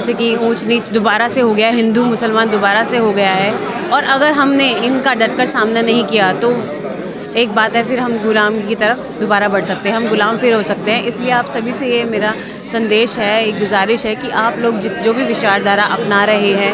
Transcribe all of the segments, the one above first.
जैसे कि ऊंच नीच दोबारा से हो गया है, हिंदू मुसलमान दोबारा से हो गया है। और अगर हमने इनका डटकर सामना नहीं किया तो एक बात है, फिर हम गुलाम की तरफ दोबारा बढ़ सकते हैं, हम गुलाम फिर हो सकते हैं। इसलिए आप सभी से ये मेरा संदेश है, एक गुजारिश है कि आप लोग जो भी विचारधारा अपना रहे हैं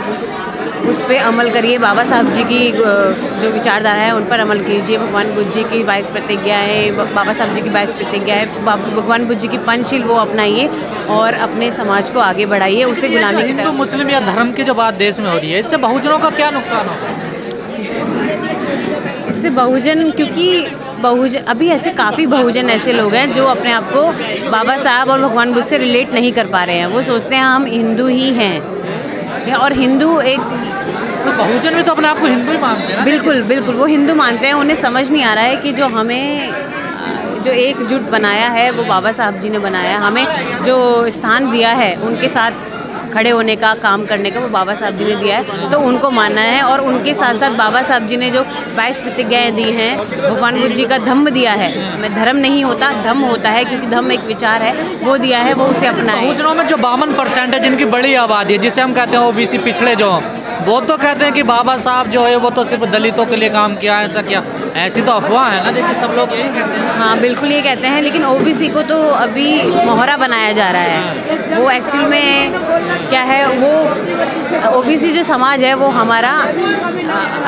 उस पर अमल करिए। बाबा साहब जी की जो विचारधारा है उन पर अमल कीजिए। भगवान बुद्ध जी की 22 प्रतिज्ञाएँ, बाबा साहब जी की 22 प्रतिज्ञाएँ, भगवान बुद्ध जी की पंचशील वो अपनाइए और अपने समाज को आगे बढ़ाइए, उसे गुलामी की तरफ। हिंदू मुस्लिम या धर्म की जो बात देश में हो रही है, इससे बहुजनों का क्या नुकसान होता है? इससे बहुजन, क्योंकि अभी ऐसे काफ़ी बहुजन ऐसे लोग हैं जो अपने आप को बाबा साहब और भगवान बुद्ध से रिलेट नहीं कर पा रहे हैं। वो सोचते हैं हम हिंदू ही हैं, और हिंदू एक बहुजन भी तो अपने आप को हिंदू ही मानते हैं ना? बिल्कुल बिल्कुल, वो हिंदू मानते हैं। उन्हें समझ नहीं आ रहा है कि जो हमें जो एकजुट बनाया है वो बाबा साहब जी ने बनाया, हमें जो स्थान दिया है उनके साथ खड़े होने का, काम करने का, वो बाबा साहब जी ने दिया है, तो उनको मानना है। और उनके साथ साथ बाबा साहब जी ने जो 22 प्रतिज्ञाएँ दी हैं, भगवान बुद्ध जी का धम्म दिया है, मैं धर्म नहीं होता धम्म होता है, क्योंकि धम्म एक विचार है, वो दिया है, वो उसे अपनाए। बहुजनों में जो 52% है जिनकी बड़ी आबादी है, जिसे हम कहते हैं ओबीसी पिछड़े जो, वो तो कहते हैं कि बाबा साहब जो है वो तो सिर्फ दलितों के लिए काम किया, ऐसा किया। ऐसी तो अफवाह है ना, देखिए सब लोग यही कहते हैं। हाँ बिल्कुल ये कहते हैं, लेकिन ओबीसी को तो अभी मोहरा बनाया जा रहा है। वो एक्चुअल में क्या है, वो ओबीसी जो समाज है वो हमारा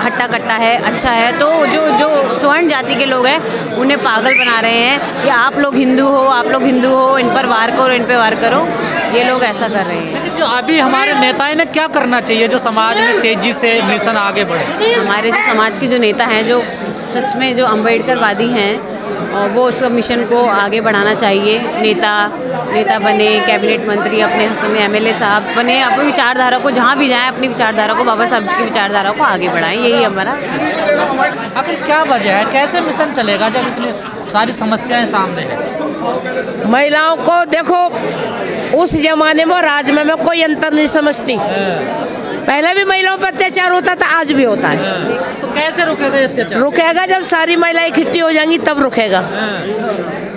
हट्टा कट्टा है, अच्छा है। तो जो स्वर्ण जाति के लोग हैं उन्हें पागल बना रहे हैं कि आप लोग हिंदू हो, आप लोग हिंदू हो, इन पर वार करो, इन पर वार करो। ये लोग ऐसा कर रहे हैं। जो अभी हमारे नेताओं ने क्या करना चाहिए जो समाज में तेजी से मिशन आगे बढ़े? हमारे जो समाज के जो नेता हैं, जो सच में जो अम्बेडकरवादी हैं, और वो उस मिशन को आगे बढ़ाना चाहिए। नेता बने, कैबिनेट मंत्री अपने समय एमएलए साहब बने, अपनी विचारधारा को जहाँ भी जाएं, अपनी विचारधारा को, बाबा साहब जी की विचारधारा को आगे बढ़ाएं, यही हमारा। आखिर क्या वजह है, कैसे मिशन चलेगा जब इतनी सारी समस्याएं सामने हैं? महिलाओं को देखो, उस जमाने में राज में कोई अंतर नहीं समझती। पहले भी महिलाओं पर अत्याचार होता था, आज भी होता है। तो कैसे रुकेगा ये अत्याचार? रुकेगा जब सारी महिलाएं इकट्ठी हो जाएंगी तब रुकेगा।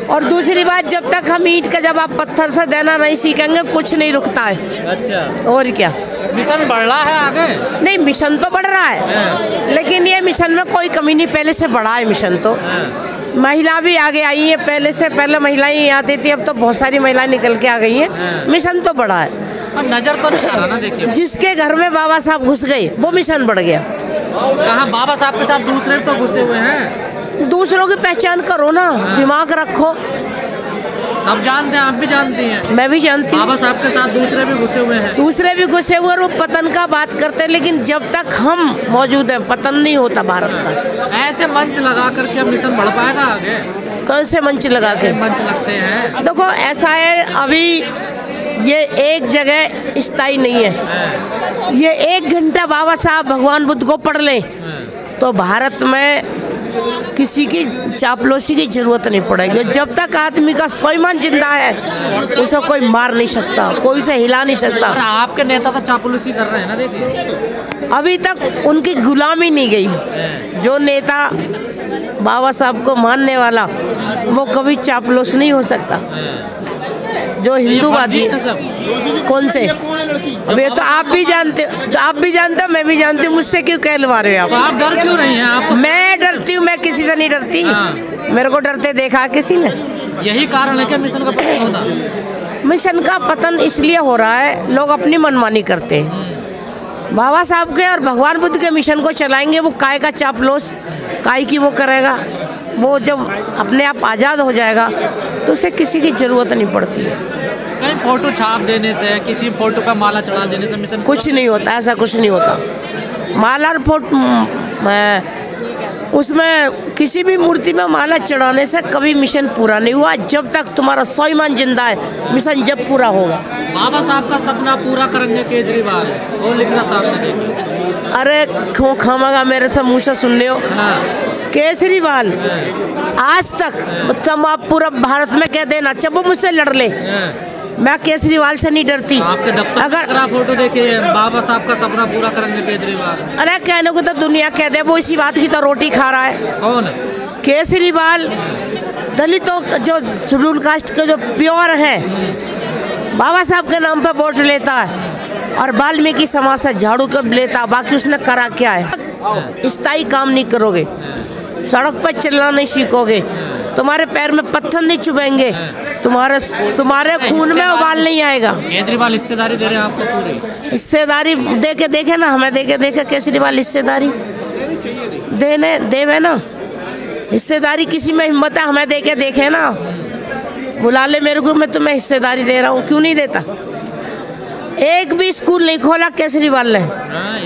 और दूसरी बात, जब तक हम ईंट का जवाब पत्थर से देना नहीं सीखेंगे कुछ नहीं रुकता है। अच्छा, और क्या, मिशन बढ़ रहा है आगे? नहीं, मिशन तो बढ़ रहा है, लेकिन ये मिशन में कोई कमी नहीं, पहले से बढ़ा है मिशन तो। महिला भी आगे आई है, पहले महिलाएं आती थी, अब तो बहुत सारी महिलाएं निकल के आ गई हैं। मिशन तो बढ़ा है, नजर तो नहीं आ रहा ना। देखिए, जिसके घर में बाबा साहब घुस गए वो मिशन बढ़ गया। कहाँ बाबा साहब के साथ दूसरे तो घुसे हुए हैं? दूसरों की पहचान करो ना, दिमाग रखो। सब जानते हैं, आप भी जानती हैं, मैं भी जानती हूँ। बाबा साहब के साथ दूसरे भी घुसे हुए हैं। दूसरे भी घुसे हुए और वो पतन का बात करते हैं, लेकिन जब तक हम मौजूद हैं पतन नहीं होता भारत का। ऐसे मंच लगा करके मिशन बढ़ पाएगा आगे? कौन से मंच लगा के? मंच लगते हैं, देखो ऐसा है, अभी ये एक जगह स्थायी नहीं है। ये 1 घंटा बाबा साहब भगवान बुद्ध को पढ़ लें तो भारत में किसी की चापलूसी की जरूरत नहीं पड़ेगी। जब तक आदमी का स्वाभिमान जिंदा है उसे कोई मार नहीं सकता, कोई उसे हिला नहीं सकता। और आपके नेता तो चापलूसी कर रहे हैं ना, देखिए अभी तक उनकी गुलामी नहीं गई। जो नेता बाबा साहब को मानने वाला वो कभी चापलूस नहीं हो सकता। जो हिंदूवादी कौन से, अब ये तो आप भी जानते हो, मैं भी जानती हूँ, मुझसे क्यों कहलवा रहे हो आप? डर क्यों रही हैं आप? मैं डरती हूँ? मैं किसी से नहीं डरती। मेरे को डरते देखा किसी ने? यही कारण है कि मिशन का पतन होना? मिशन का पतन इसलिए हो रहा है, लोग अपनी मनमानी करते हैं। बाबा साहब के और भगवान बुद्ध के मिशन को चलाएंगे, वो काय का चापलूस काय की वो करेगा। वो जब अपने आप आज़ाद हो जाएगा तो उसे किसी की ज़रूरत नहीं पड़ती है। कहीं फोटो छाप देने से, किसी फोटो का माला चढ़ा देने से मिशन कुछ नहीं होता, ऐसा कुछ नहीं होता। माला और फोटो, उसमें किसी भी मूर्ति में माला चढ़ाने से कभी मिशन पूरा नहीं हुआ। जब तक तुम्हारा स्वाभिमान जिंदा है, मिशन जब पूरा होगा। बाबा साहब का सपना पूरा करेंगे केजरीवाल, वो लिखना सामने देखिए। अरे क्यों खामागा मेरे से मुँह से सुन रहे हो? केजरीवाल आज तक मतलब आप पूरा भारत में कह देना, अच्छा वो मुझसे लड़ ले, मैं केजरीवाल से नहीं डरती। आपके दफ्तर अगर आप फोटो देखिए, बाबा साहब का सपना पूरा करेंगे केजरीवाल। अरे कहने को तो दुनिया कह दे, वो इसी बात की तो रोटी खा रहा है। कौन? केजरीवाल दलितों जो शेड्यूल कास्ट के जो प्योर हैं, बाबा साहब के नाम पे वोट लेता है। और वाल्मीकि समाज से झाड़ू कब लेता, बाकी उसने करा क्या है। स्थायी काम नहीं करोगे, सड़क पर चलना नहीं सीखोगे, तुम्हारे पैर में पत्थर नहीं चुभेंगे, तुम्हारे खून में उबाल नहीं आएगा। केजरीवाल हिस्सेदारी दे रहे हैं आपको पूरी? हिस्सेदारी दे के देखे ना, हमें दे के देखे केजरीवाल हिस्सेदारी देवे ना। हिस्सेदारी किसी में हिम्मत है, हमें दे के देखे ना। बुला ले मेरे को, मैं तुम्हें हिस्सेदारी दे रहा हूँ, क्यों नहीं देता। एक भी स्कूल नहीं खोला केजरीवाल ने।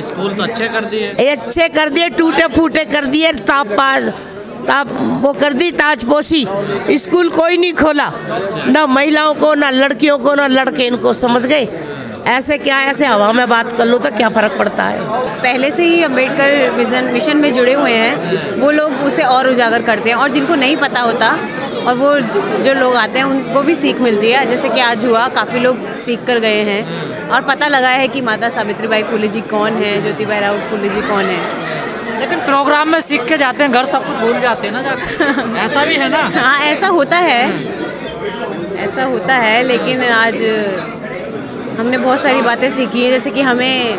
स्कूल तो अच्छे कर दिए, अच्छे कर दिए, टूटे फूटे कर दिए, वो कर दी ताजपोशी। स्कूल कोई नहीं खोला, ना महिलाओं को, ना लड़कियों को, ना लड़के इनको, समझ गए। ऐसे क्या, ऐसे हवा में बात कर लो तो क्या फ़र्क पड़ता है। पहले से ही अम्बेडकर मिशन में जुड़े हुए हैं वो लोग उसे और उजागर करते हैं, और जिनको नहीं पता होता और वो जो लोग आते हैं उनको भी सीख मिलती है। जैसे कि आज हुआ, काफ़ी लोग सीख कर गए हैं और पता लगा है कि माता सावित्रीबाई फुले जी कौन है, ज्योतिबा राव फुले जी कौन है। लेकिन प्रोग्राम में सीख के जाते हैं, घर सब कुछ भूल जाते हैं ना जाकर। ऐसा भी है ना? हाँ, ऐसा होता है, ऐसा होता है। लेकिन आज हमने बहुत सारी बातें सीखी हैं, जैसे कि हमें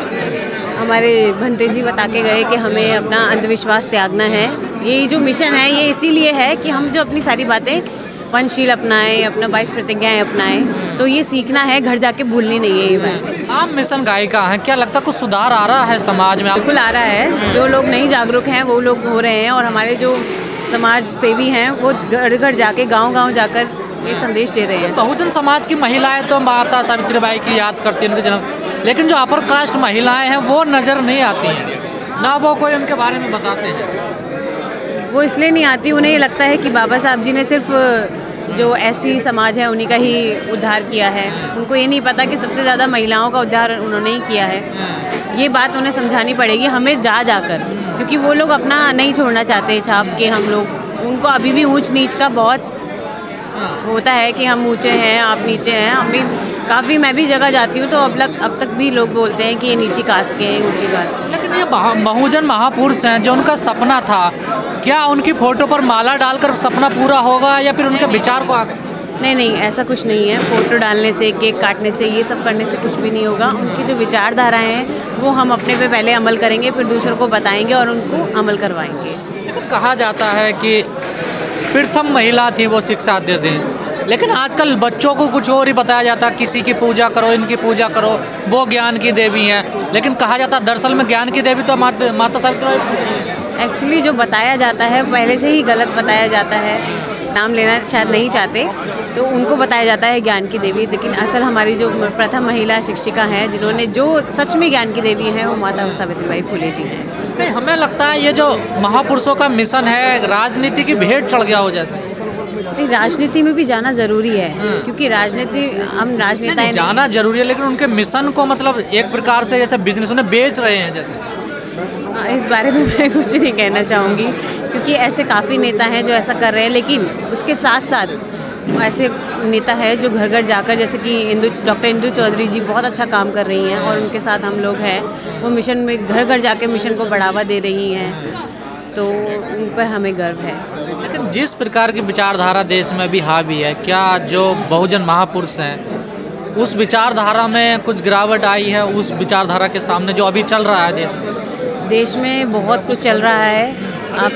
हमारे भंते जी बता के गए कि हमें अपना अंधविश्वास त्यागना है। ये जो मिशन है ये इसीलिए है कि हम जो अपनी सारी बातें पंचशील अपनाएं, अपना 22 प्रतिज्ञाएं अपनाएं, तो ये सीखना है, घर जाके भूलनी नहीं है ये बात। आप मिशन गायिका हैं, क्या लगता है कुछ सुधार आ रहा है समाज में? बिल्कुल आ रहा है। जो लोग नहीं जागरूक हैं वो लोग हो रहे हैं, और हमारे जो समाज सेवी हैं वो घर घर जाके, गाँव-गाँव जाकर ये संदेश दे रहे हैं। बहुजन समाज की महिलाएं तो माता सावित्रीबाई की याद करती हैं, उनके जन्म, लेकिन जो अपर कास्ट महिलाएं हैं वो नज़र नहीं आती हैं, ना वो कोई उनके बारे में बताते हैं। वो इसलिए नहीं आती, उन्हें ये लगता है कि बाबा साहब जी ने सिर्फ जो ऐसी समाज है उन्हीं का ही उद्धार किया है। उनको ये नहीं पता कि सबसे ज़्यादा महिलाओं का उद्धार उन्होंने ही किया है। ये बात उन्हें समझानी पड़ेगी हमें जाकर, क्योंकि वो लोग अपना नहीं छोड़ना चाहते छाप के। हम लोग, उनको अभी भी ऊंच नीच का बहुत होता है कि हम ऊंचे हैं, आप नीचे हैं। हम भी काफ़ी, मैं भी जगह जाती हूँ तो अब तक भी लोग बोलते हैं कि ये नीची कास्ट के हैं, ऊंची कास्ट के। लेकिन ये बहुजन महापुरुष हैं, जो उनका सपना था, क्या उनकी फ़ोटो पर माला डालकर सपना पूरा होगा या फिर उनके विचार को आगे? नहीं, ऐसा कुछ नहीं है। फ़ोटो डालने से, केक काटने से, ये सब करने से कुछ भी नहीं होगा। उनकी जो विचारधाराएँ हैं वो हम अपने पे पहले अमल करेंगे, फिर दूसरों को बताएंगे और उनको अमल करवाएंगे। लेकिन कहा जाता है कि प्रथम महिला थी वो शिक्षा देते हैं, लेकिन आजकल बच्चों को कुछ और ही बताया जाता है, किसी की पूजा करो, इनकी पूजा करो, वो ज्ञान की देवी हैं। लेकिन कहा जाता है दरअसल में ज्ञान की देवी तो माता सावित्रीबाई। एक्चुअली जो बताया जाता है पहले से ही गलत बताया जाता है, नाम लेना शायद नहीं चाहते, तो उनको बताया जाता है ज्ञान की देवी। लेकिन असल हमारी जो प्रथम महिला शिक्षिका हैं, जिन्होंने जो सच में ज्ञान की देवी हैं, वो माता सावित्रीबाई फुले जी हैं। नहीं, हमें लगता है ये जो महापुरुषों का मिशन है राजनीति की भेंट चढ़ गया हो जैसे। नहीं, राजनीति में भी जाना ज़रूरी है, क्योंकि राजनीति, हम राजनेता जाना जरूरी है, लेकिन उनके मिशन को मतलब एक प्रकार से जैसे बिजनेस उन्हें बेच रहे हैं जैसे। इस बारे में मैं कुछ नहीं कहना चाहूँगी, क्योंकि ऐसे काफ़ी नेता हैं जो ऐसा कर रहे हैं। लेकिन उसके साथ साथ ऐसे नेता है जो घर घर जाकर, जैसे कि डॉक्टर इंदु चौधरी जी बहुत अच्छा काम कर रही हैं, और उनके साथ हम लोग हैं, वो मिशन में घर घर जाके मिशन को बढ़ावा दे रही हैं, तो उन पर हमें गर्व है। लेकिन जिस प्रकार की विचारधारा देश में भी हावी है, क्या जो बहुजन महापुरुष हैं उस विचारधारा में कुछ गिरावट आई है? उस विचारधारा के सामने जो अभी चल रहा है देश में बहुत कुछ चल रहा है। आप